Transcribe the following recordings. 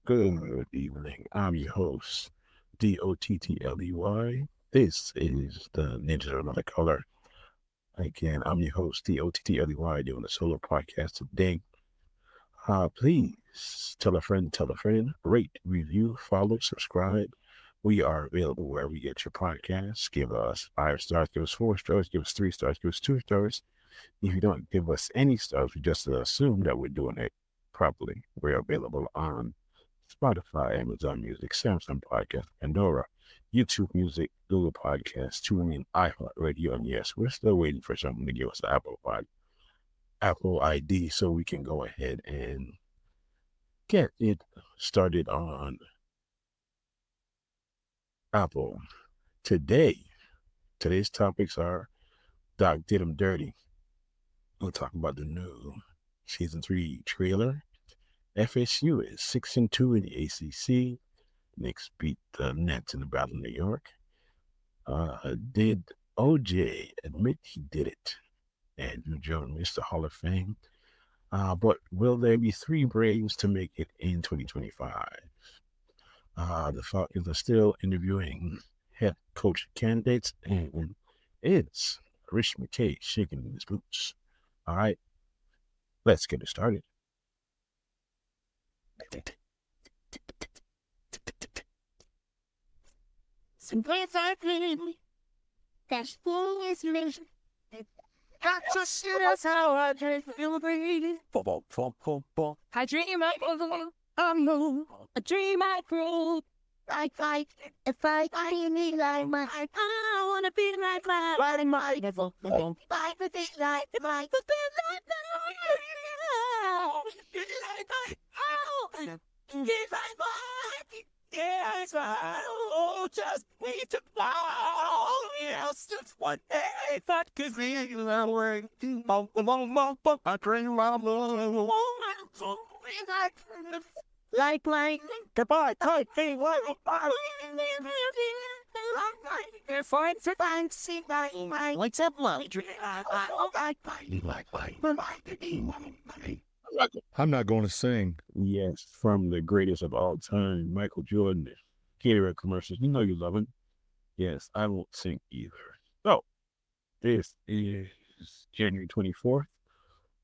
Good evening. I'm your host, Dottley. This is the Ninjas of Another Color. Again, I'm your host, Dottley, doing a solo podcast today. Please tell a friend, rate, review, follow, subscribe. We are available wherever you get your podcasts. Give us 5 stars, give us 4 stars, give us 3 stars, give us 2 stars. If you don't give us any stars, we just assume that we're doing it properly. We're available on Spotify, Amazon Music, Samsung Podcast, Pandora, YouTube Music, Google Podcasts, TuneIn, iHeartRadio, and yes, we're still waiting for someone to give us the Apple ID so we can go ahead and get it started on Apple. Today's topics are Doc Did 'Em Dirty. We'll talk about the new Season 3 trailer. FSU is 6-2 in the ACC. Knicks beat the Nets in the Battle of New York. Did OJ admit he did it? Andrew Jones, Mr. Hall of Fame. But will there be 3 Braves to make it in 2025? The Falcons are still interviewing head coach candidates, and it's R MKay shaking in his boots. All right, let's get it started. That's foolish. Got to see that's how I feel breathing. I dream I know a dream I grew. If I need like my I wanna be like my riding my level. Like the thing like the thing like yes, I just need to fly. Yes, just one day. That gives me a word. I dream like goodbye. If I see my like that love dream. I'm not going to sing. Yes, from the greatest of all time, Michael Jordan, Gatorade commercials. You know you love him. Yes, I won't sing either. So, this is January 24th.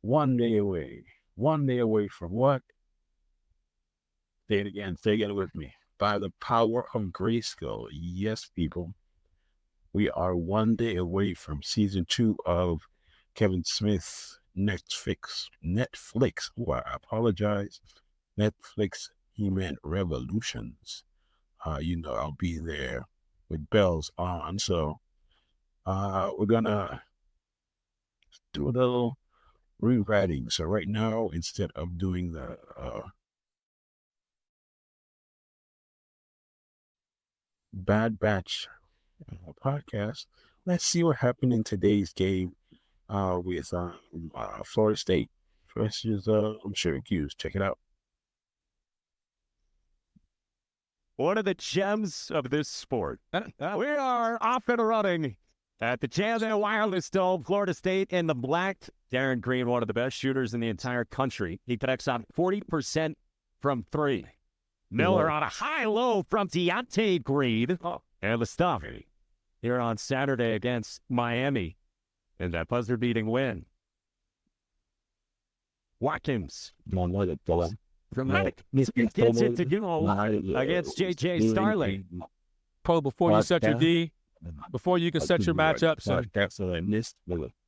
1 day away. 1 day away from what? Say it again with me. By the power of Grayskull. Yes, people. We are 1 day away from season 2 of Kevin Smith's Netflix. Oh, I apologize. Netflix, he meant Revolutions. I'll be there with bells on. So, we're gonna do a little rewriting. So right now, instead of doing the Bad Batch podcast, let's see what happened in today's game with Florida State versus Syracuse. Check it out. One of the gems of this sport. We are off and running at the Jazz and Wireless Dome, Florida State in the black. Darren Green, one of the best shooters in the entire country. He connects on 40% from 3. Miller on a high-low from Deontay Green. And the stuff here on Saturday against Miami in that buzzer-beating win. Watkins. Dramatic. Gets it to go against J.J. Starling. Paul, before you set your D, before you can set your matchup, so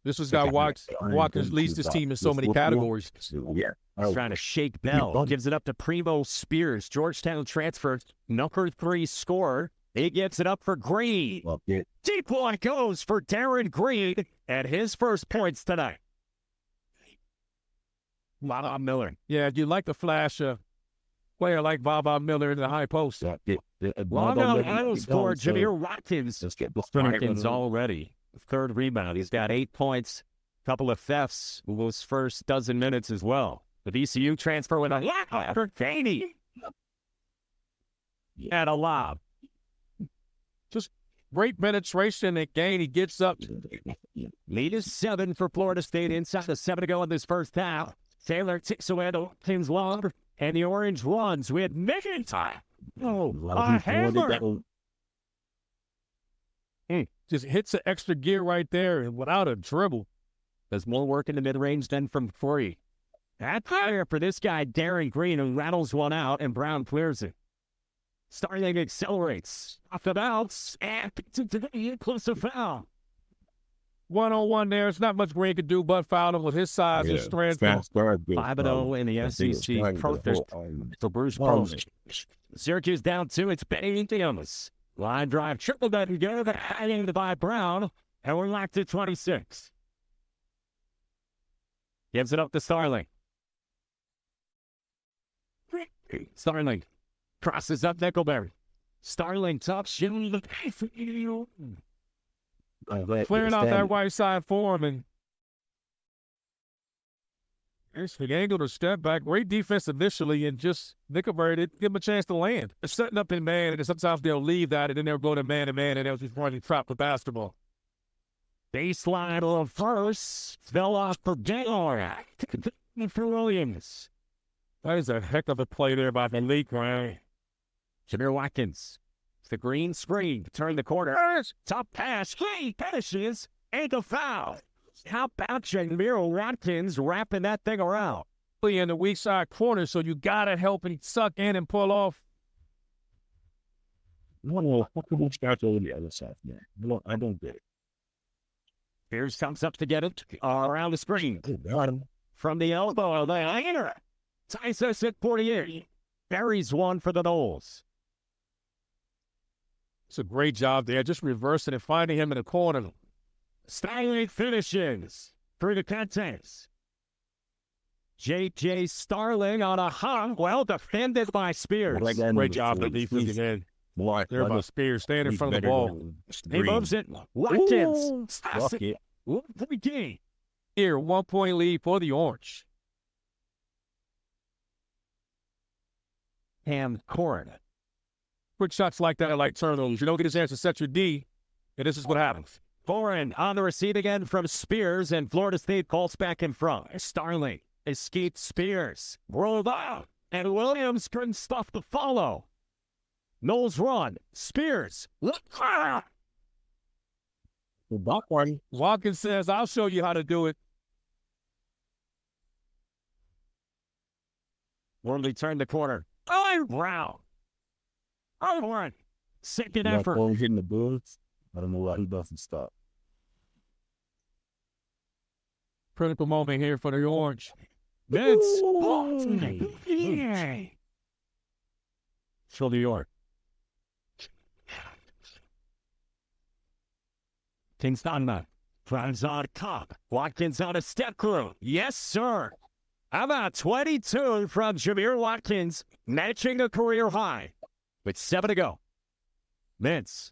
this was guy Watkins leads this team in so many categories. He's trying to shake Bell. Gives it up to Primo Spears. Georgetown transfer, number 3 scorer. He gets it up for Green. Deep one goes for Darren Green at his first points tonight. Bob Miller. Yeah, you like to flash a player like Bob Miller in the high post. Long out for Jameer Watkins. Watkins already. 3rd rebound. He's got 8 points, couple of thefts in those first dozen minutes as well. The VCU transfer with a for Faney. And a lob. Just great penetration and gain. He gets up. Lead is 7 for Florida State inside the 7 to go in this first half. Taylor takes away to Watkins long. And the Orange runs with McIntyre. Oh, a hammer. Just hits an extra gear right there without a dribble. Does more work in the mid-range than from 3. That's higher for this guy, Darren Green, who rattles one out, and Brown clears it. Starling accelerates off the bounce, and close to foul. 1-on-1 there. It's not much Green could do but foul him with his size and strength. 5-0 in the SEC. Protest for Bruce Posey. Syracuse down 2. It's Benny Williams. Line drive, triple that together, hanging by Brown, and we're locked at 26. Gives it up to Starling. Starling crosses up Nickelberry. Starling tough, shooting the clearing out that right side for him, and there's the angle to step back. Great defense initially, and just Nickelberry didn't give him a chance to land. They're setting up in man, and sometimes they'll leave that, and then they'll go to man-to-man, and they'll just run and trap the basketball. Baseline of first. Fell off for Gaylord. For Williams. That is a heck of a play there by the league, right? Jameer Watkins. The green screen. Turn the corner. Top pass. He finishes. Ain't a foul. How about Jameer Watkins wrapping that thing around? In the weak side corner, so you got to help him suck in and pull off. What can we start over the other side, man? I don't get it. Spears comes up to get it around the screen. From the elbow, the hanger. Ties us at 48. Buries one for the Noles. It's a great job there, just reversing and finding him in the corner. Styling finishes through the contest. J.J. Starling on a hung, well defended by Spears. Great job the defense again. There by Spears, staying in front of the ball. He moves it. Watkins. Here, 1-point lead for the Orange. And Corin. Quick shots like that are like turnovers. You don't get his chance to set your D, and this is what happens. Corin on the receipt again from Spears, and Florida State calls back in front. Starling escaped Spears. Rolled out, and Williams couldn't stuff the follow. Knowles run. Spears. Watkins says, I'll show you how to do it. Wormley turned the corner. Oh, Brown. Oh, Warren. Second effort. Hitting the Bulls. I don't know why he doesn't stop. Critical moment here for the Orange. Vince. Still New York. Kingston drives on top. Watkins on a step crew. Yes, sir. How about 22 from Jameer Watkins, matching a career high with 7 to go. Mintz,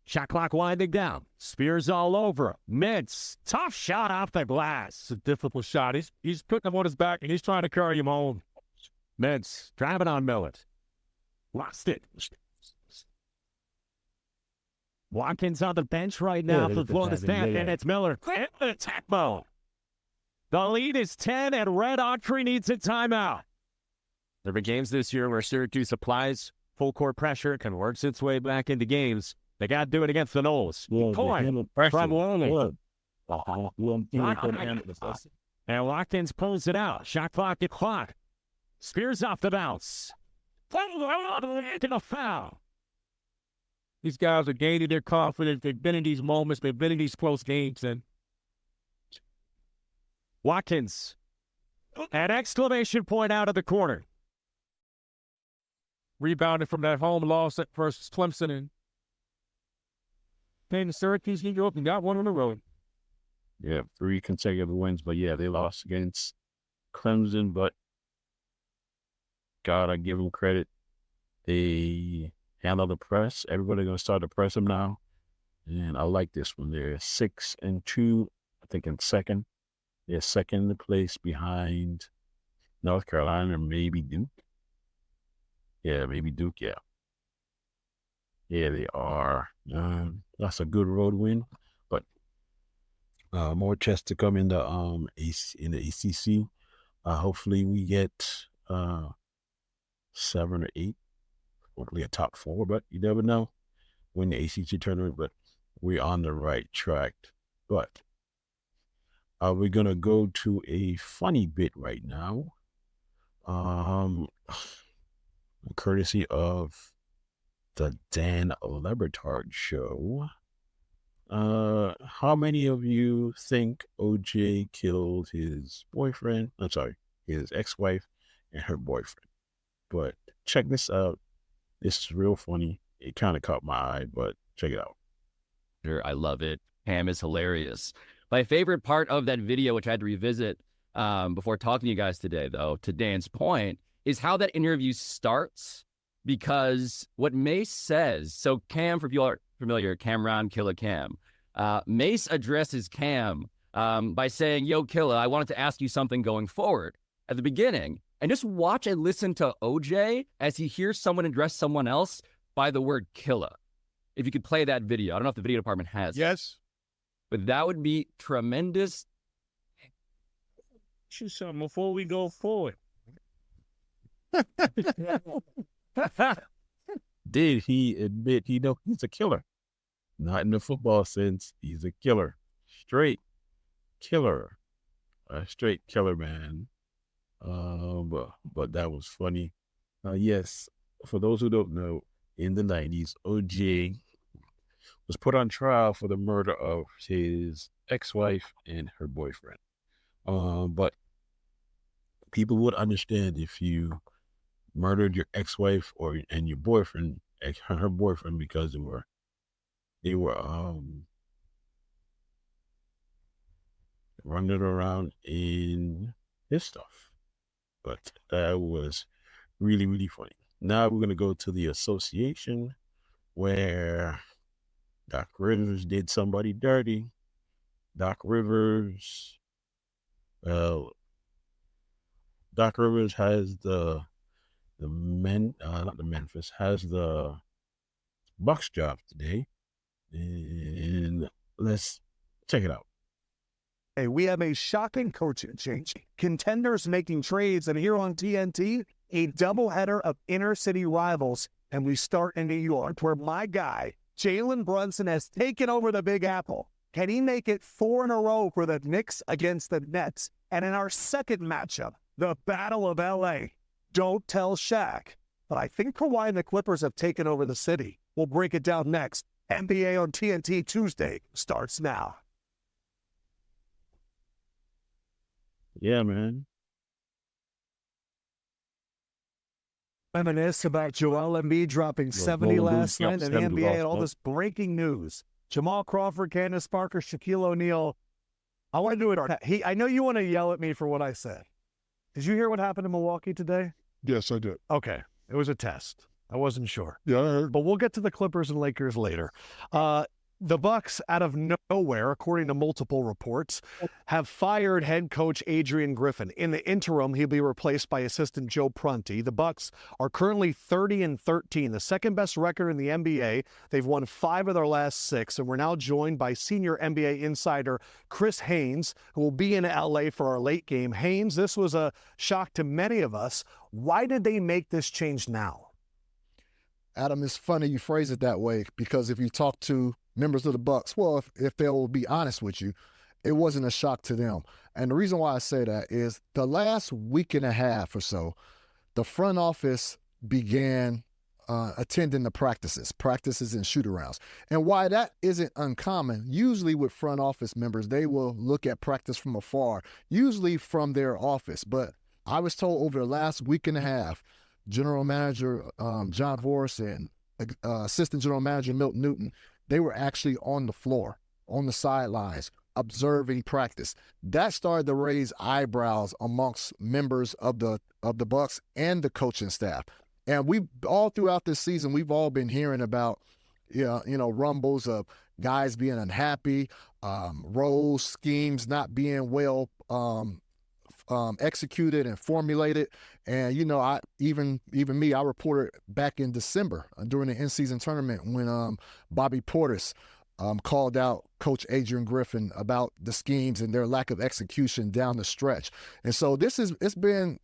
shot clock winding down. Spears all over. Mintz, tough shot off the glass. It's a difficult shot. He's putting him on his back, and he's trying to carry him home. Mintz, driving on Millet. Lost it. Watkins on the bench right now for Florida State, and it's Miller. Attack mode. The lead is 10, and Red Autry needs a timeout. There have been games this year where Syracuse applies full court pressure, can works its way back into games. They got to do it against the Noles. Point from Loney. And Watkins pulls it out. Shot clock at clock. Spears off the bounce. And a foul. These guys are gaining their confidence. They've been in these moments. They've been in these close games. And Watkins, an exclamation point out of the corner. Rebounded from that home loss at versus Clemson. And playing the Syracuse, New York, and got one on the road. Yeah, 3 consecutive wins. But, yeah, they lost against Clemson. But, God, I give them credit. They handle the press. Everybody's going to start to press them now. And I like this one. They're 6-2, I think, in second. They're second in the place behind North Carolina or maybe Duke. Yeah, maybe Duke, yeah. Yeah, they are. That's a good road win. But more chess to come in the ACC. Hopefully we get 7 or 8, hopefully a top 4, but you never know. Win the ACC tournament, but we're on the right track. But we're going to go to a funny bit right now. Courtesy of the Dan Lebertard Show. How many of you think OJ killed his boyfriend? I'm sorry, his ex-wife and her boyfriend. But check this out. This is real funny. It kind of caught my eye, but check it out. I love it. Pam is hilarious. My favorite part of that video, which I had to revisit before talking to you guys today, though, to Dan's point, is how that interview starts. Because what Mace says, so Cam, for people who are familiar, Cameron, Killer Cam, Mace addresses Cam by saying, yo, Killer, I wanted to ask you something going forward at the beginning. And just watch and listen to OJ as he hears someone address someone else by the word killer. If you could play that video. I don't know if the video department has. Yes. But that would be tremendous. Choose something before we go forward. Did he admit he's a killer? Not in the football sense. He's a killer. Straight killer. A straight killer, man. But that was funny. Yes, for those who don't know, in the 90s, OJ was put on trial for the murder of his ex-wife and her boyfriend. But people would understand if you murdered your ex-wife and your boyfriend, her boyfriend, because they were running around in his stuff. But that was really, really funny. Now we're going to go to the association where Doc Rivers did somebody dirty. Doc Rivers has has the Bucks job today. And let's check it out. Hey, we have a shocking coaching change. Contenders making trades, and here on TNT, a doubleheader of inner-city rivals. And we start in New York, where my guy, Jalen Brunson, has taken over the Big Apple. Can he make it 4 in a row for the Knicks against the Nets? And in our second matchup, the Battle of L.A., don't tell Shaq. But I think Kawhi and the Clippers have taken over the city. We'll break it down next. NBA on TNT Tuesday starts now. Yeah, man. Reminisce about Joel Embiid dropping 70 last night in the NBA and all this breaking news. Jamal Crawford, Candace Parker, Shaquille O'Neal. I want to do it. I know you want to yell at me for what I said. Did you hear what happened in Milwaukee today? Yes, I did. Okay. It was a test. I wasn't sure. Yeah, I heard. But we'll get to the Clippers and Lakers later. The Bucks, out of nowhere, according to multiple reports, have fired head coach Adrian Griffin. In the interim, he'll be replaced by assistant Joe Prunty. The Bucks are currently 30-13, the second best record in the NBA. They've won 5 of their last 6, and we're now joined by senior NBA insider Chris Haynes, who will be in LA for our late game. Haynes, this was a shock to many of us. Why did they make this change now? Adam, it's funny you phrase it that way, because if you talk to members of the Bucks, well, if they'll be honest with you, it wasn't a shock to them. And the reason why I say that is the last week and a half or so, the front office began attending the practices and shoot-arounds. And why that isn't uncommon, usually with front office members, they will look at practice from afar, usually from their office. But I was told over the last week and a half, General Manager John Voris and Assistant General Manager Milton Newton, they were actually on the floor, on the sidelines, observing practice. That started to raise eyebrows amongst members of the Bucks and the coaching staff. And we all throughout this season, we've all been hearing about, rumbles of guys being unhappy, roles, schemes not being well executed and formulated. And, even me, I reported back in December during the in-season tournament when Bobby Portis called out Coach Adrian Griffin about the schemes and their lack of execution down the stretch. And so there's been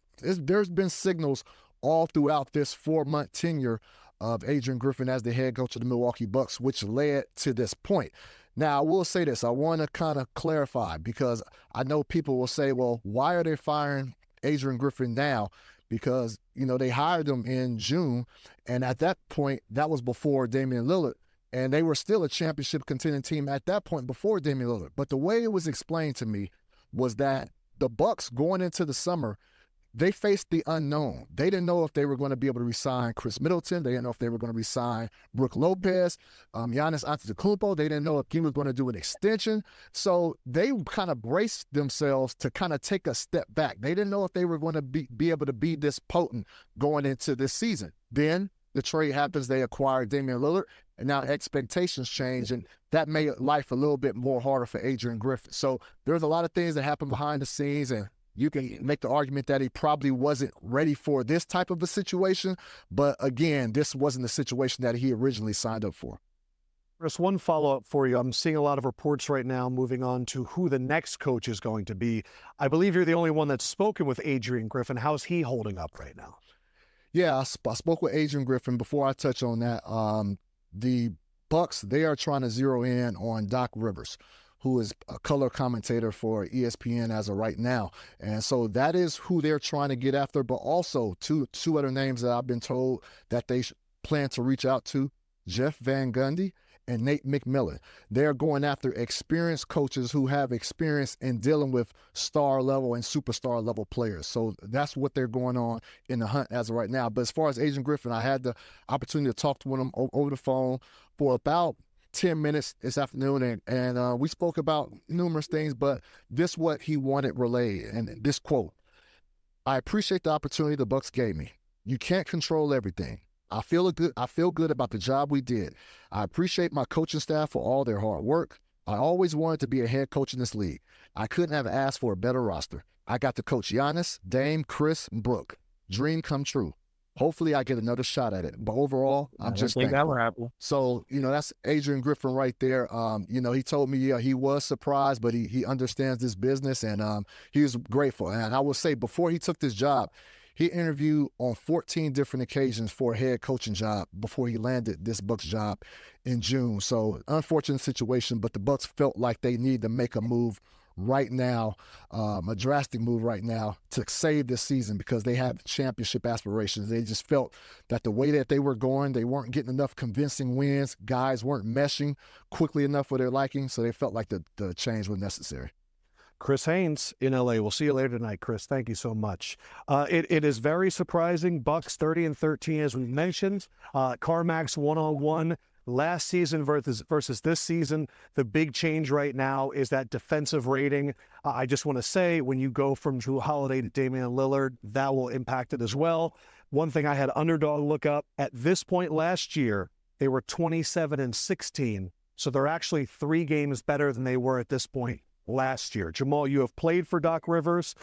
signals all throughout this 4-month tenure of Adrian Griffin as the head coach of the Milwaukee Bucks, which led to this point. Now, I will say this. I want to kind of clarify, because I know people will say, well, why are they firing Adrian Griffin now? Because, they hired him in June, and at that point, that was before Damian Lillard, and they were still a championship contending team at that point before Damian Lillard. But the way it was explained to me was that the Bucks going into the summer, they faced the unknown. They didn't know if they were going to be able to re-sign Chris Middleton. They didn't know if they were going to re-sign Brook Lopez, Giannis Antetokounmpo. They didn't know if he was going to do an extension. So they kind of braced themselves to kind of take a step back. They didn't know if they were going to be able to be this potent going into this season. Then the trade happens. They acquire Damian Lillard, and now expectations change, and that made life a little bit more harder for Adrian Griffin. So there's a lot of things that happen behind the scenes, and you can make the argument that he probably wasn't ready for this type of a situation. But again, this wasn't the situation that he originally signed up for. Chris, one follow-up for you. I'm seeing a lot of reports right now moving on to who the next coach is going to be. I believe you're the only one that's spoken with Adrian Griffin. How's he holding up right now? Yeah, I spoke with Adrian Griffin. Before I touch on that, the Bucks, they are trying to zero in on Doc Rivers, who is a color commentator for ESPN as of right now. And so that is who they're trying to get after, but also two other names that I've been told that they plan to reach out to, Jeff Van Gundy and Nate McMillan. They're going after experienced coaches who have experience in dealing with star level and superstar level players. So that's what they're going on in the hunt as of right now. But as far as Adrian Griffin, I had the opportunity to talk to him over the phone for about 10 minutes this afternoon, and we spoke about numerous things, but this what he wanted relayed, and this quote: "I appreciate the opportunity the Bucks gave me. You can't control everything. I feel good about the job we did. I appreciate my coaching staff for all their hard work. I always wanted to be a head coach in this league. I couldn't have asked for a better roster. I got to coach Giannis, Dame, Chris, and Brook. Dream come true. Hopefully I get another shot at it. But overall, I'm just thankful." So, that's Adrian Griffin right there. He told me, he was surprised, but he understands this business, and he was grateful. And I will say, before he took this job, he interviewed on 14 different occasions for a head coaching job before he landed this Bucks job in June. So, unfortunate situation, but the Bucks felt like they need to make a move right now, a drastic move right now to save this season, because they have championship aspirations. They just felt that the way that they were going, they weren't getting enough convincing wins. Guys weren't meshing quickly enough for their liking, so they felt like the change was necessary. Chris Haynes in LA. We'll see you later tonight, Chris. Thank you so much. It is very surprising. Bucks 30-13, as we mentioned. CarMax 101. Last season versus this season, the big change right now is that defensive rating. I just want to say, when you go from Jrue Holiday to Damian Lillard, that will impact it as well. One thing I had Underdog look up, at this point last year, they were 27-16. So they're actually 3 games better than they were at this point last year. Jamal, you have played for Doc Rivers.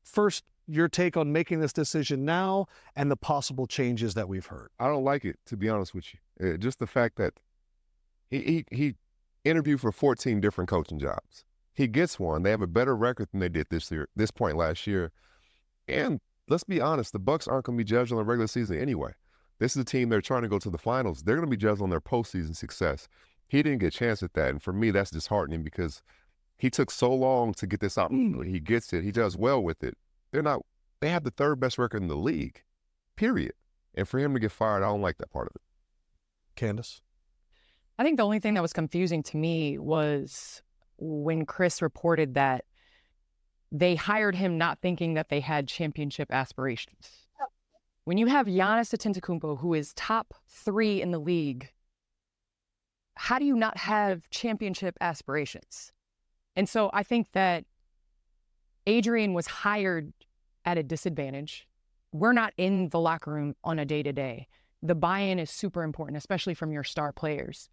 First, your take on making this decision now and the possible changes that we've heard. I don't like it, to be honest with you. Just the fact that he interviewed for 14 different coaching jobs. He gets one. They have a better record than they did this point last year. And let's be honest, the Bucks aren't going to be judged on the regular season anyway. This is a team they're trying to go to the finals. They're going to be judged on their postseason success. He didn't get a chance at that. And for me, that's disheartening, because he took so long to get this out. He gets it. He does well with it. They have the 3rd best record in the league, period. And for him to get fired, I don't like that part of it. Candace? I think the only thing that was confusing to me was when Chris reported that they hired him not thinking that they had championship aspirations. When you have Giannis Antetokounmpo, who is top 3 in the league, how do you not have championship aspirations? And so I think that Adrian was hired at a disadvantage. We're not in the locker room on a day-to-day. The buy-in is super important, especially from your star players.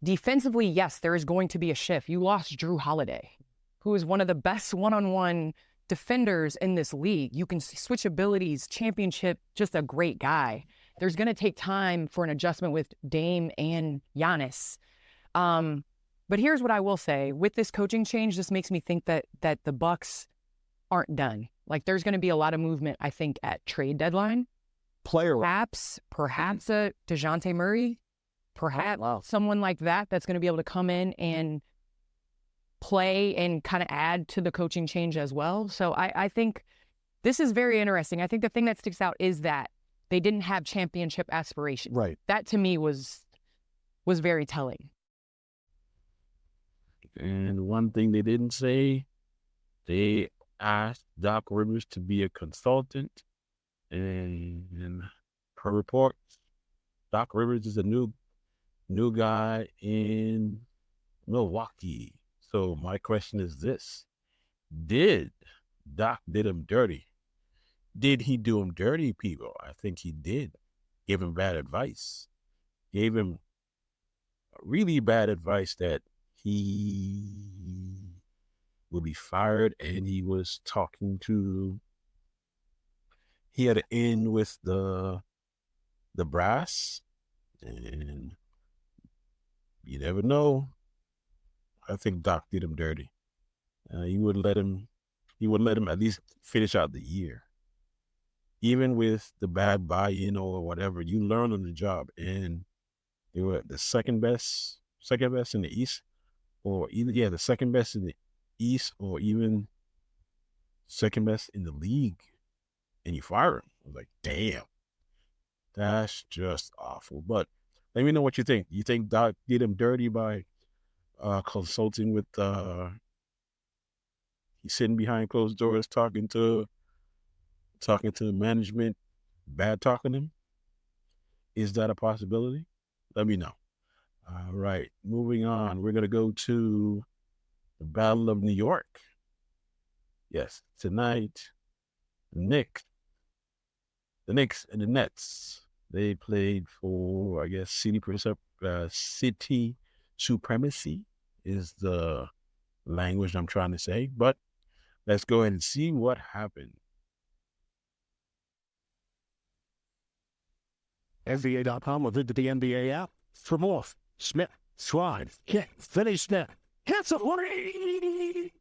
Defensively, yes, there is going to be a shift. You lost Jrue Holiday, who is one of the best one-on-one defenders in this league. You can switch abilities, championship, just a great guy. There's going to take time for an adjustment with Dame and Giannis. But here's what I will say. With this coaching change, this makes me think that the Bucks aren't done. Like, there's going to be a lot of movement, I think, at trade deadline. player. Perhaps a DeJounte Murray, perhaps someone like that that's going to be able to come in and play and kind of add to the coaching change as well. So I think this is very interesting. I think the thing that sticks out is that they didn't have championship aspirations. Right. That to me was very telling. And one thing they didn't say, they asked Doc Rivers to be a consultant. And per reports, Doc Rivers is a new guy in Milwaukee. So my question is this: did Doc did him dirty? Did he do him dirty, people? I think he did. Gave him bad advice. Gave him really bad advice that he will be fired, and he was talking to. He had an in with the brass, and you never know. I think Doc did him dirty. He wouldn't let him. He wouldn't let him at least finish out the year. Even with the bad buy-in or whatever, you learn on the job, and they were the second best in the East, or either the second best in the East, or even second best in the league, and you fire him. I was like, damn, that's just awful. But let me know what you think. You think Doc did him dirty by consulting with? He's sitting behind closed doors talking to the management, bad talking him. Is that a possibility? Let me know. All right, moving on. We're going to go to the Battle of New York. Yes, tonight, the Knicks and the Nets, they played for, I guess, city supremacy is the language I'm trying to say. But let's go ahead and see what happened. NBA.com will visit the NBA app for more. Smith, Swine, Finney Smith. Hits a 180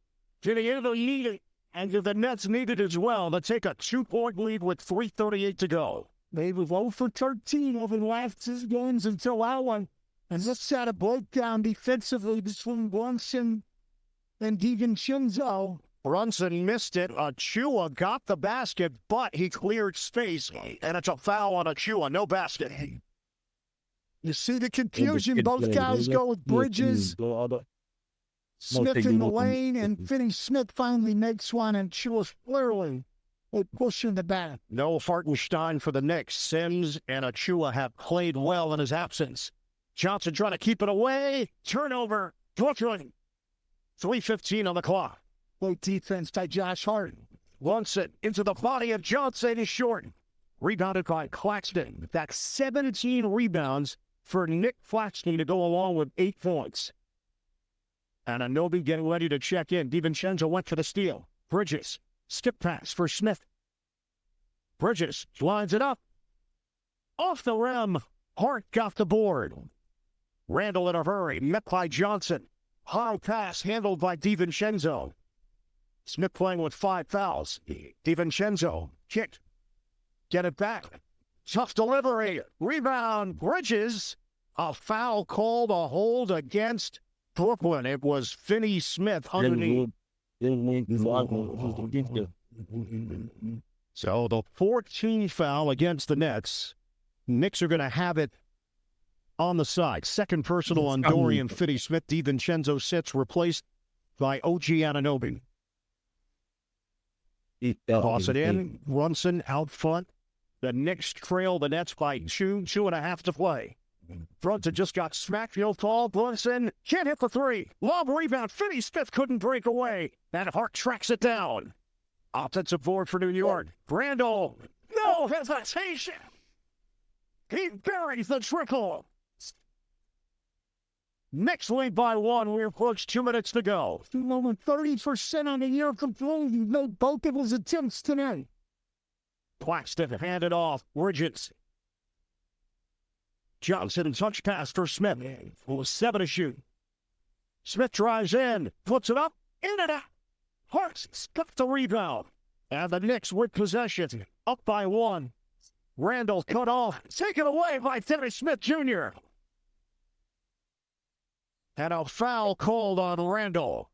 to the end of the lead, and the Nets needed as well to take a 2-point lead with 3:38 to go. They were 0 for 13 over the last 6 games until that one, and just had a breakdown defensively between Brunson and DiVincenzo. Brunson missed it. Achua got the basket, but he cleared space, and it's a foul on Achua. No basket. You see the confusion. Both guys go with Bridges. Smith in the lane, and Finney Smith finally makes one, and Achua's clearly pushing the back. No Hartenstein for the Knicks. Sims and Achua have played well in his absence. Johnson trying to keep it away. Turnover. Brooklyn. 3:15 on the clock. Great defense by Josh Hart. Wants it into the body of Johnson. Is short. Rebounded by Claxton. That's 17 rebounds for Nick Claxton to go along with 8 points. And Anobi getting ready to check in. DiVincenzo went for the steal. Bridges. Skip pass for Smith. Bridges lines it up. Off the rim. Hart got the board. Randall in a hurry. Met by Johnson. High pass handled by DiVincenzo. Smith playing with 5 fouls. DiVincenzo kicked. Get it back. Tough delivery. Rebound. Bridges. A foul called, a hold against Brooklyn. It was Finney Smith underneath. So the 14th foul against the Nets. Knicks are going to have it on the side. Second personal on Dorian Finney-Smith. DiVincenzo sits, replaced by OG Anunoby. Toss it in. Brunson out front. The Knicks trail the Nets by 2.5 to play. Brunson just got smacked real tall. Brunson can't hit the 3. Lob rebound. Finney-Smith couldn't break away. And Hart tracks it down. Offensive board for New York. Randall. No hesitation. He buries the trickle. Knicks lead by 1. We approach 2 minutes to go. 30% on the year complete. He made both of his attempts tonight. Claxton handed off. Bridges. Johnson touch pass for Smith. Who was 7 to shoot. Smith drives in. Puts it up. In and out. Hart's got the rebound. And the Knicks with possession. Up by 1. Randall cut off. Taken away by Dennis Smith Jr. And a foul called on Randall.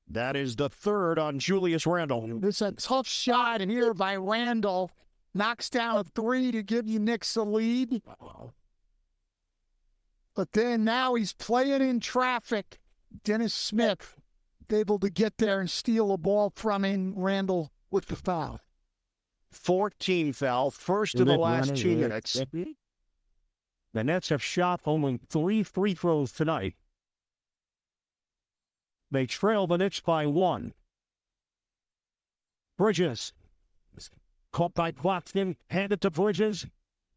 That is the third on Julius Randle. It's a tough shot here by Randall. Knocks down a three to give you Knicks a lead. But then now he's playing in traffic. Dennis Smith able to get there and steal a ball from him. Randall with the foul. 14 foul, first of the last 2 minutes. The Nets have shot only 3 free throws tonight. They trail the Knicks by 1. Bridges. Caught by Claxton. Handed to Bridges.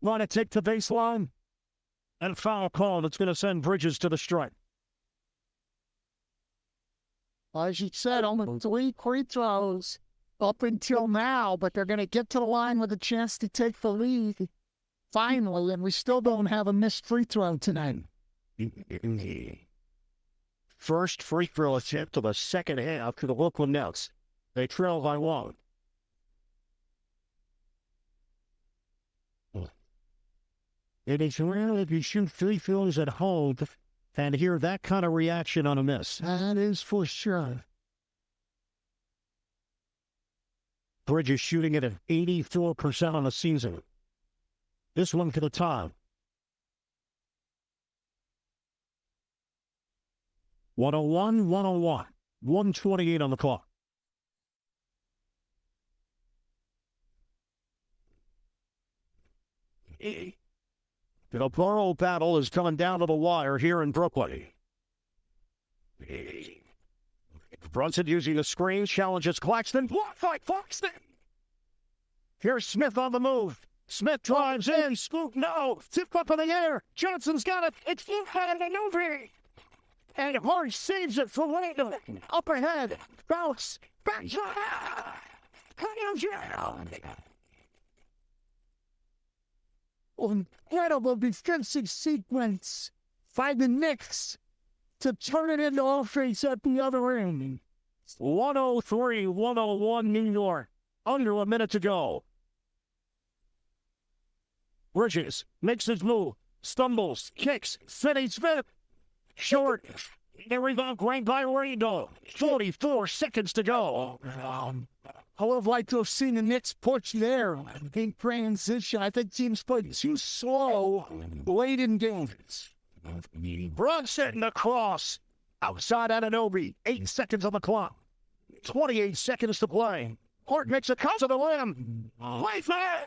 Want to take the baseline. And a foul call that's going to send Bridges to the strike. As you said, only 3 free throws up until now, but they're going to get to the line with a chance to take the lead finally, and we still don't have a missed free throw tonight. First free throw attempt of the second half to the Brooklyn Nets. They trail by 1. It is rare if you shoot free throws at home and hear that kind of reaction on a miss. That is for sure. Bridges shooting it at 84% on the season. This one to the top. 101, 101. 128 on the clock. The Borough battle is coming down to the wire here in Brooklyn. Brunson using the screen, challenges Claxton. Blocked by Claxton. Here's Smith on the move. Smith drives in. Scoop, no. Tip up in the air. Johnson's got it. It's in-hand and over. And Hart saves it for Wayne. Up ahead. Bounce. Back. Incredible defensive sequence by the Knicks to turn it into offense at the other end. 103-101 New York. Under a minute to go. Bridges makes his move. Stumbles. Kicks. Finney Smith. Short. The rebound grabbed by Randall. 44 seconds to go. I would have liked to have seen the Knicks push there in transition. I think teams played too slow late in games. Brunson across. Outside Anunoby. 8 seconds on the clock. 28 seconds to play. Hart makes a cut to the limb. Right there.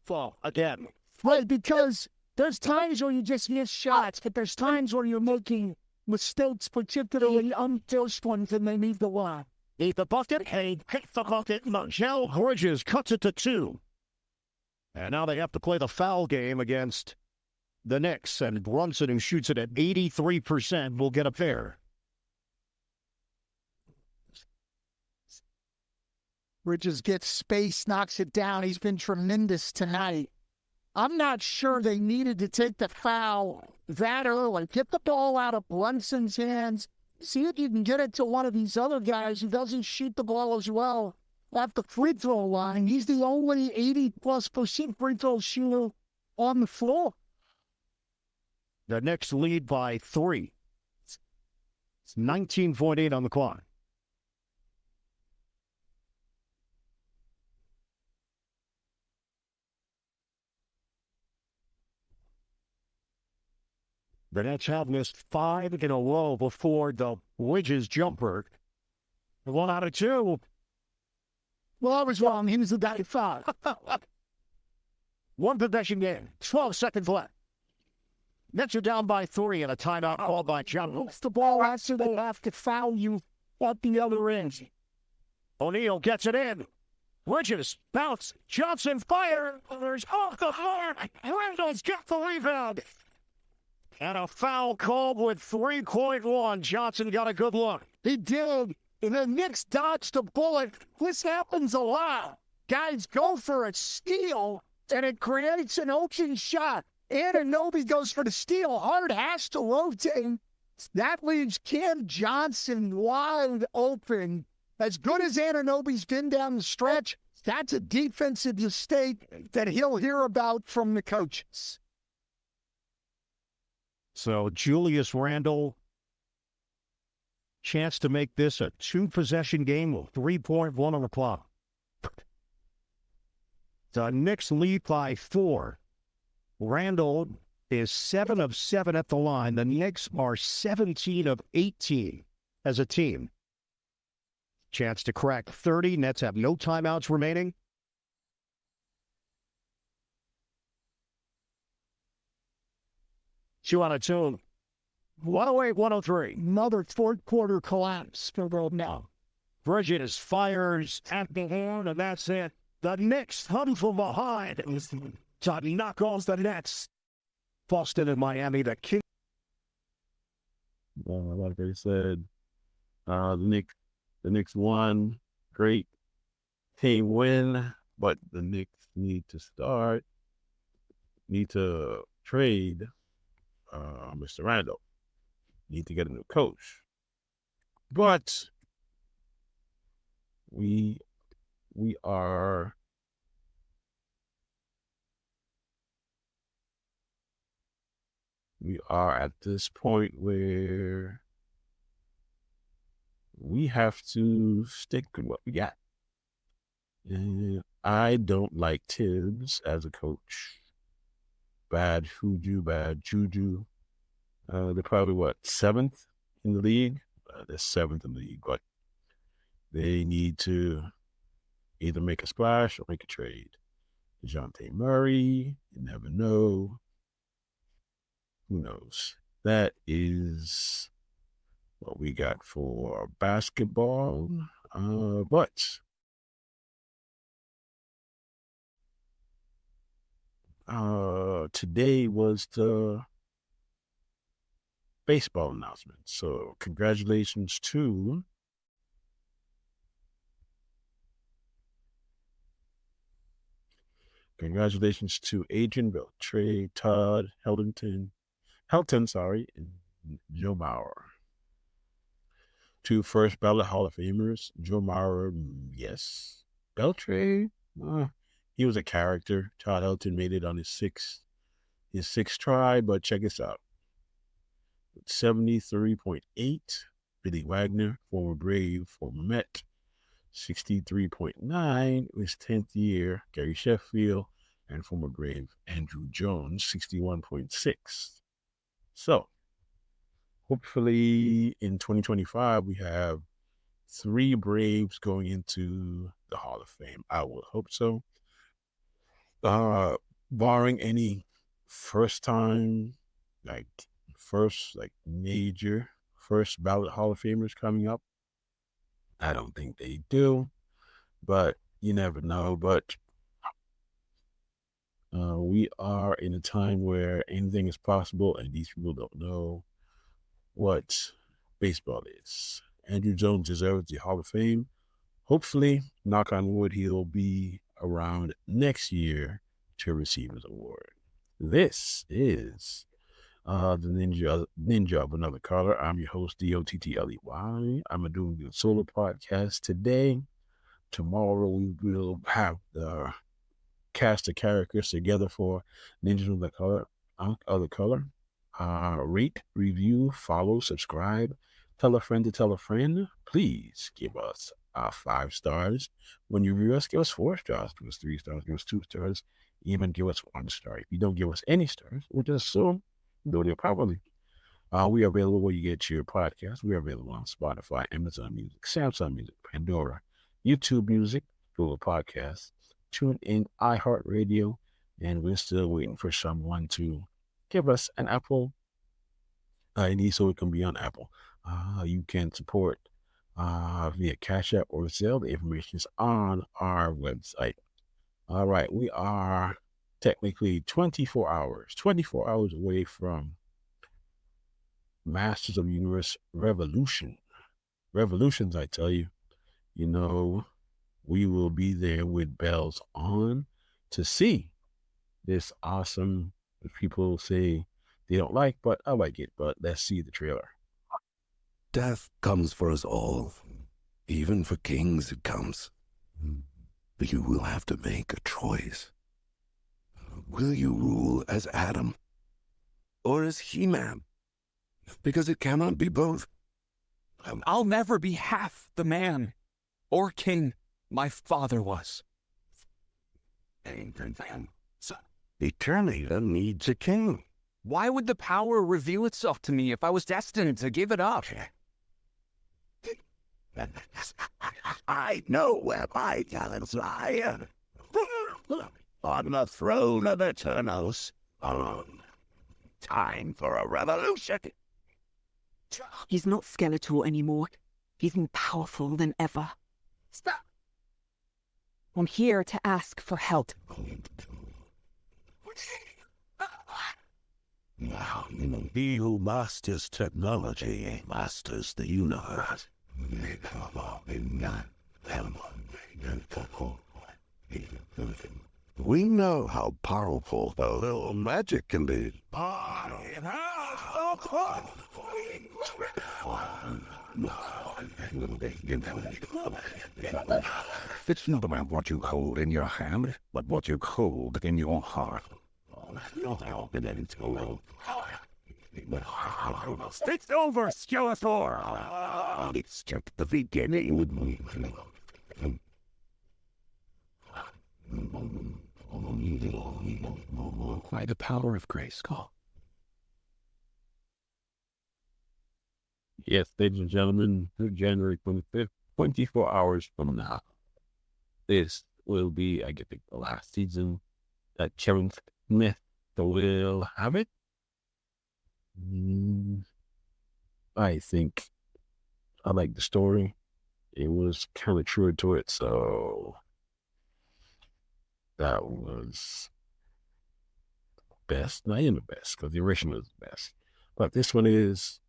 Fall again. Right, because there's times where you just miss shots, but there's times where you're making mistakes, particularly unforced ones, and they need the line. Eat the bucket. Hey, hit the bucket. Michelle Bridges cuts it to 2. And now they have to play the foul game against the Knicks. And Brunson, who shoots it at 83%, will get a pair. Bridges gets space, knocks it down. He's been tremendous tonight. I'm not sure they needed to take the foul that early. Get the ball out of Brunson's hands. See if you can get it to one of these other guys who doesn't shoot the ball as well at the free throw line. He's the only 80+% free throw shooter on the floor. The Knicks lead by 3. It's 19.8 on the clock. The Nets have missed 5 in a row before the Bridges jumper. 1 out of 2. Well, I was wrong. He was the guy who fouled. 1 possession game. 12 seconds left. Nets are down by 3 and a timeout called by Johnson. It's the ball after they have to foul you at the other end. O'Neal gets it in. Bridges, bounce. Johnson fire. There's off the floor. Randall's got the rebound. And a foul called with 3.1. Johnson got a good look. He did. And the Knicks dodged a bullet. This happens a lot. Guys go for a steal, and it creates an open shot. Anunoby goes for the steal. Hart has to rotate. That leaves Cam Johnson wide open. As good as Anunoby's been down the stretch, That's a defensive mistake that he'll hear about from the coaches. So Julius Randle, chance to make this a 2-possession game with 3.1 on the clock. The Knicks lead by 4. Randle is 7 of 7 at the line. The Knicks are 17 of 18 as a team. Chance to crack 30. Nets have no timeouts remaining. Two on a two. 108, 103. Another fourth quarter collapse for the now. Bridges fires at the horn, and that's it. The Knicks huddle from behind to knock off the Nets. Boston and Miami, the King. Like I said, the Knicks won. Great team win, but the Knicks need to trade Mr. Randle. Need to get a new coach. But we are at this point where we have to stick with what we got. And I don't like Tibbs as a coach. Bad juju. They're probably, 7th in the league? They're 7th in the league, but they need to either make a splash or make a trade. DeJounte Murray, you never know. Who knows? That is what we got for basketball. But today was the baseball announcement. So congratulations to Adrian Beltre, Todd Helton, and Joe Mauer. 2 first ballot Hall of Famers. Joe Mauer, yes. Beltre, he was a character. Todd Helton made it on his sixth try, but check this out. 73.8. Billy Wagner, former Brave, former Met. 63.9 his 10th year. Gary Sheffield and former Brave Andrew Jones, 61.6. So, hopefully in 2025, we have 3 Braves going into the Hall of Fame. I will hope so. Barring any major first ballot Hall of Famers coming up. I don't think they do, but you never know. But we are in a time where anything is possible, and these people don't know what baseball is. Andrew Jones deserves the Hall of Fame. Hopefully, knock on wood, he'll be around next year to receive his award. This is the Ninja of Another Color. I'm your host, DOTTLEY. I'm doing the solo podcast today. Tomorrow we will have the cast of characters together for Ninja of Other Color. Rate, review, follow, subscribe, tell a friend to tell a friend. Please give us 5 stars. When you review us, give us 4 stars, give us 3 stars, give us 2 stars, even give us 1 star. If you don't give us any stars, we'll just assume you do it properly. We are available where you get your podcast. We are available on Spotify, Amazon Music, Samsung Music, Pandora, YouTube Music, Google Podcasts, TuneIn, iHeartRadio, and we're still waiting for someone to give us an Apple ID so it can be on Apple. You can support via Cash App or Zelle. The information is on our website. All right, we are technically 24 hours away from Masters of the Universe Revolutions, I tell you. You know, we will be there with bells on to see this awesome, people say they don't like, but I like it. But let's see the trailer. Death comes for us all. Even for kings it comes. You will have to make a choice. Will you rule as Adam or as He-Man? Because it cannot be both. I'll never be half the man or king my father was. Eternia needs a king. Why would the power reveal itself to me if I was destined to give it up? I know where my talents lie. On the throne of Eternos. Time for a revolution. He's not skeletal anymore. He's more powerful than ever. Stop! I'm here to ask for help. He who masters technology masters the universe. We know how powerful a little magic can be. It's not about what you hold in your hand, but what you hold in your heart. It's over, Skeletor! It's just the beginning. By the power of Grayskull. Yes, ladies and gentlemen, January 25th, 24 hours from now. This will be, I think, the last season that Kevin Smith will have it. I think I like the story. It was kind of true to it, so that was best. Not even the best, because the original is the best. But this one is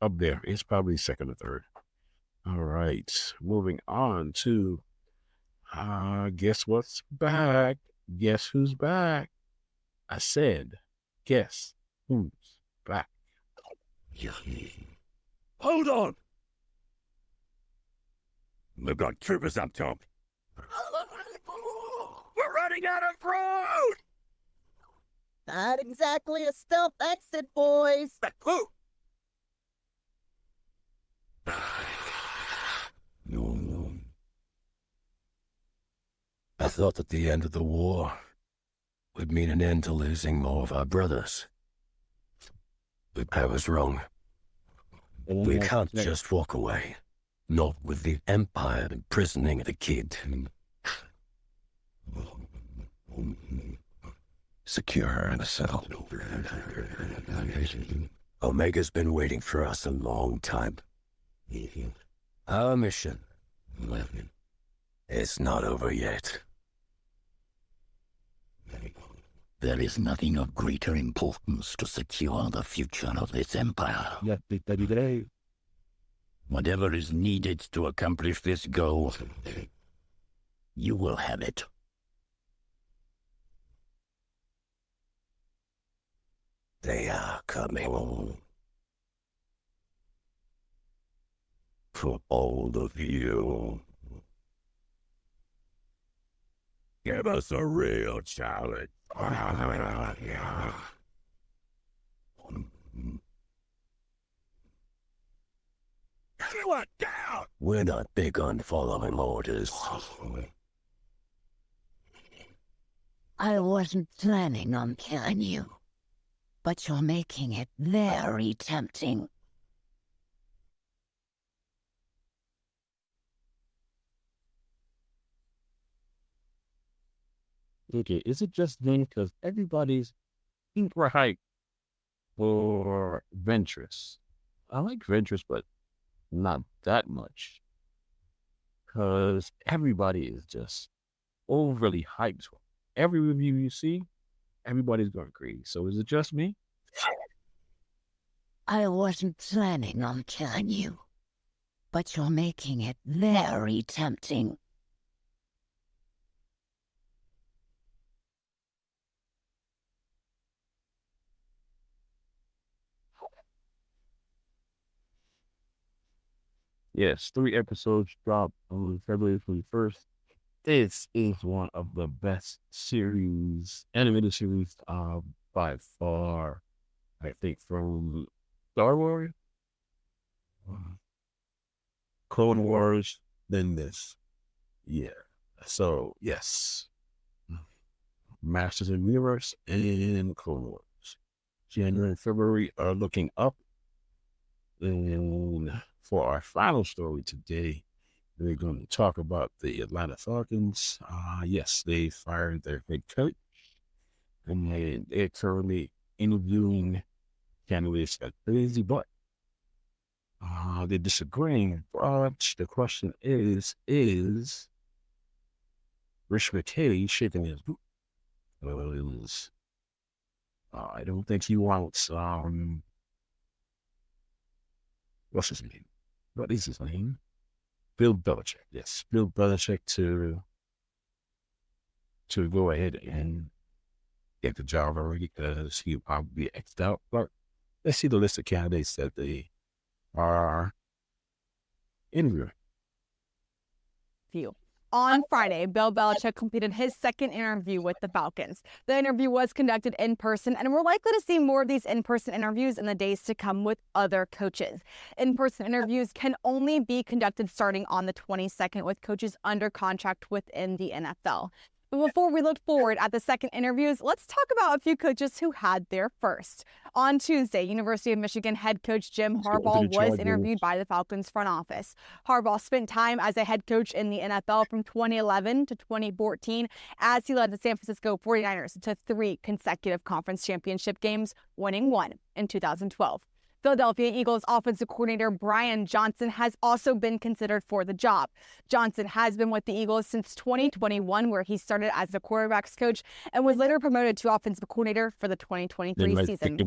up there. It's probably second or third. All right. Moving on to guess what's back? Guess who's back? I said, guess who's back? Hold on! We've got troopers up top. We're running out of road! Not exactly a stealth exit, boys. Who? I thought that the end of the war would mean an end to losing more of our brothers. But I was wrong. We can't just walk away. Not with the Empire imprisoning the kid. Secure her in a cell. Omega's been waiting for us a long time. Our mission is not over yet. There is nothing of greater importance to secure the future of this empire. Whatever is needed to accomplish this goal, you will have it. They are coming. For all of you. Give us a real challenge. Everyone down! We're not big on following orders. I wasn't planning on killing you, but you're making it very tempting. Okay, is it just me? Because everybody's super hyped for Ventress. I like Ventress, but not that much. Because everybody is just overly hyped. Every review you see, everybody's going crazy. So is it just me? I wasn't planning on killing you, but you're making it very tempting. Yes, 3 episodes dropped on February 21st. this is one of the best series, animated series, by far. I think from Star Wars, Clone Wars, then this. Yeah. So yes, Masters of the Universe and Clone Wars. January and February are looking up. And for our final story today, we're going to talk about the Atlanta Falcons. Yes, they fired their head coach, and they're currently interviewing candidates at crazy, but they're disagreeing. But the question is R MKay shaking his boot? I don't think he wants what's his name? What is his name? Bill Belichick. Yes, Bill Belichick to go ahead and get the job already because he'll probably be X'd out. But let's see the list of candidates that they are interviewing. On Friday, Bill Belichick completed his second interview with the Falcons. The interview was conducted in person, and we're likely to see more of these in-person interviews in the days to come with other coaches. In-person interviews can only be conducted starting on the 22nd with coaches under contract within the NFL. But before we look forward at the second interviews, let's talk about a few coaches who had their first. On Tuesday, University of Michigan head coach Jim Harbaugh was interviewed by the Falcons front office. Harbaugh spent time as a head coach in the NFL from 2011 to 2014 as he led the San Francisco 49ers to 3 consecutive conference championship games, winning 1 in 2012. Philadelphia Eagles offensive coordinator Brian Johnson has also been considered for the job. Johnson has been with the Eagles since 2021, where he started as the quarterbacks coach and was later promoted to offensive coordinator for the 2023 season.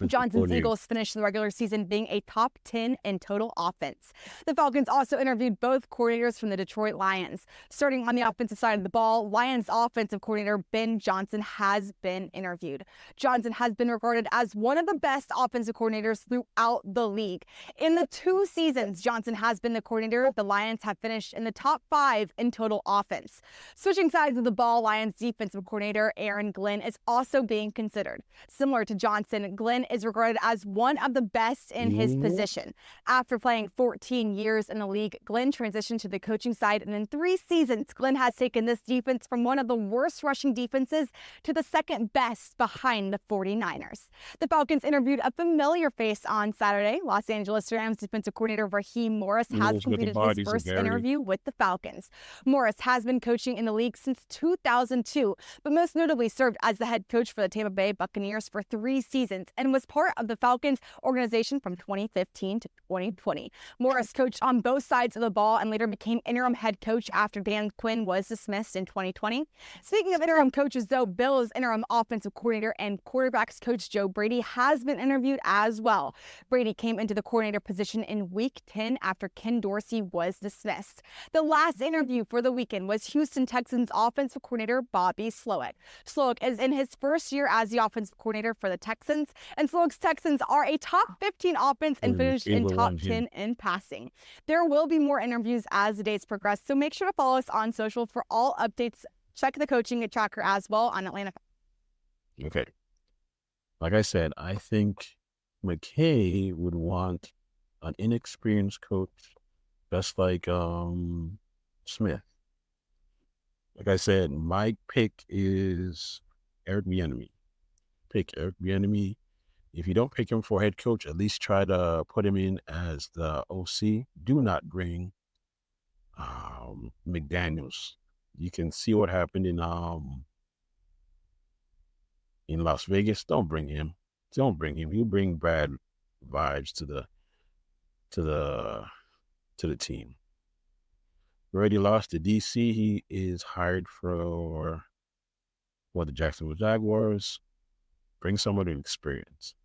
Johnson's Eagles finished the regular season being a top 10 in total offense. The Falcons also interviewed both coordinators from the Detroit Lions. Starting on the offensive side of the ball, Lions offensive coordinator Ben Johnson has been interviewed. Johnson has been regarded as one of the best offensive coordinators throughout the league. In the 2 seasons Johnson has been the coordinator, the Lions have finished in the top 5 in total offense. Switching sides of the ball, Lions defensive coordinator Aaron Glenn is also being considered. Similar to Johnson, Glenn is regarded as one of the best in his position. After playing 14 years in the league, Glenn transitioned to the coaching side, and in 3 seasons, Glenn has taken this defense from one of the worst rushing defenses to the second best behind the 49ers. The Falcons interviewed a familiar face on Saturday. Los Angeles Rams defensive coordinator Raheem Morris has completed his first interview with the Falcons. Morris has been coaching in the league since 2002, but most notably served as the head coach for the Tampa Bay Buccaneers for 3 seasons and was part of the Falcons organization from 2015 to 2020. Morris coached on both sides of the ball and later became interim head coach after Dan Quinn was dismissed in 2020. Speaking of interim coaches, though, Bills interim offensive coordinator and quarterbacks coach Joe Brady has been interviewed as well. Brady came into the coordinator position in Week 10 after Ken Dorsey was dismissed. The last interview for the weekend was Houston Texans offensive coordinator Bobby Slowick. Slowick is in his first year as the offensive coordinator for the Texans, and Slowick's Texans are a top 15 offense and finished in top 10 in passing. There will be more interviews as the days progress, so make sure to follow us on social for all updates. Check the coaching tracker as well on Atlanta. Okay. Like I said, I think McKay would want an inexperienced coach, just like Smith. Like I said, my pick is Eric Bieniemy. Pick Eric Bieniemy. If you don't pick him for head coach, at least try to put him in as the OC. Do not bring McDaniels. You can see what happened in Las Vegas. Don't bring him. Don't bring him. He'll bring bad vibes to the team. Already lost to DC. He is hired for the Jacksonville Jaguars. Bring someone with experience.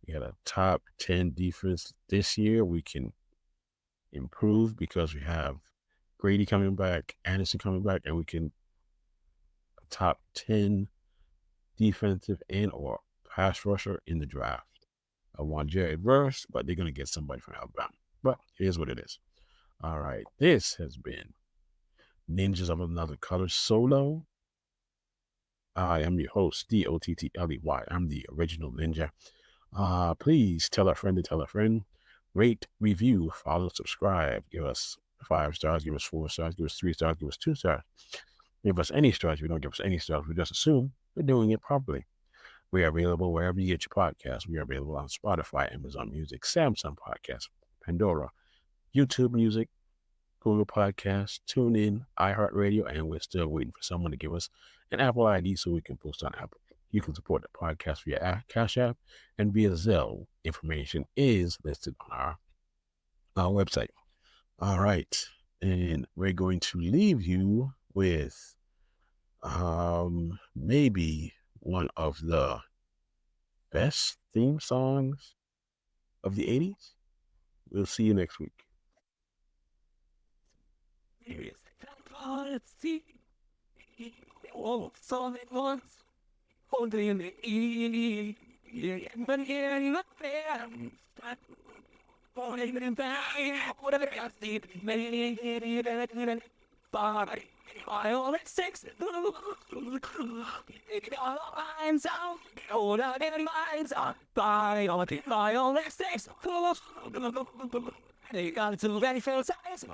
We had a top 10 defense this year. We can improve because we have Grady coming back, Anderson coming back, and we can top 10 defensive and or pass rusher in the draft. I want Jared Verse, but they're going to get somebody from Alabama. But here's what it is. All right. This has been Ninjas of Another Color solo. I am your host, D-O-T-T-L-E-Y. I'm the original ninja. Please tell a friend to tell a friend. Rate, review, follow, subscribe. Give us 5 stars, give us 4 stars, give us 3 stars, give us 2 stars. Give us any stars. If you don't give us any stars, we just assume we're doing it properly. We are available wherever you get your podcasts. We are available on Spotify, Amazon Music, Samsung Podcasts, Pandora, YouTube Music, Google Podcasts, TuneIn, iHeartRadio, and we're still waiting for someone to give us an Apple ID so we can post on Apple. You can support the podcast via Cash App and via Zelle. Information is listed on our website. All right. And we're going to leave you with maybe one of the best theme songs of the 80s. We'll see you next week. By all its six, lines out, all the lines out, by all its six, they got to very full size.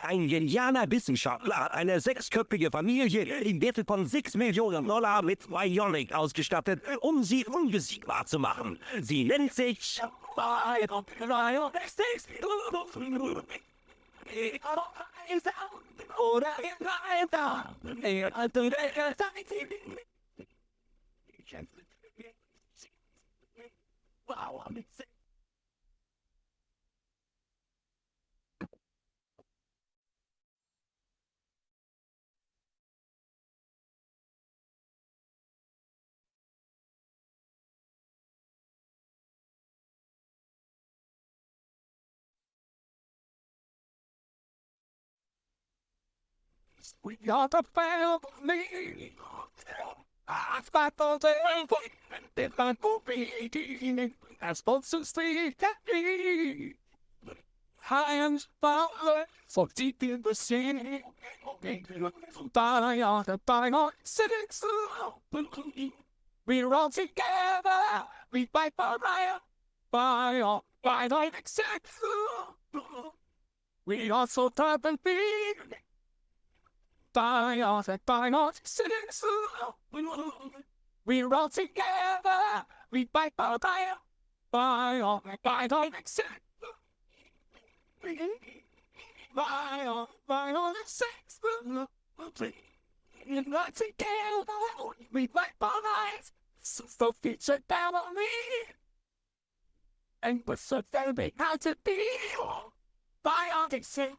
Ein genialer Wissenschaftler hat eine 6-köpfige Familie im Wert von $6 Millionen mit Bionic ausgestattet, um sie unbesiegbar zu machen. Sie nennt sich Wow, I'm insane. We got the family. I've got the temple. They've got to be I'm supposed to see that I am father so deep in the sea. We're all together. We fight for right. By the exact. We are so tough and big. We're all together. We fight for right. By the exact. By all the sex. We're not together. We fight for right. So feature down on me. And what's so very how to be. By all the sex.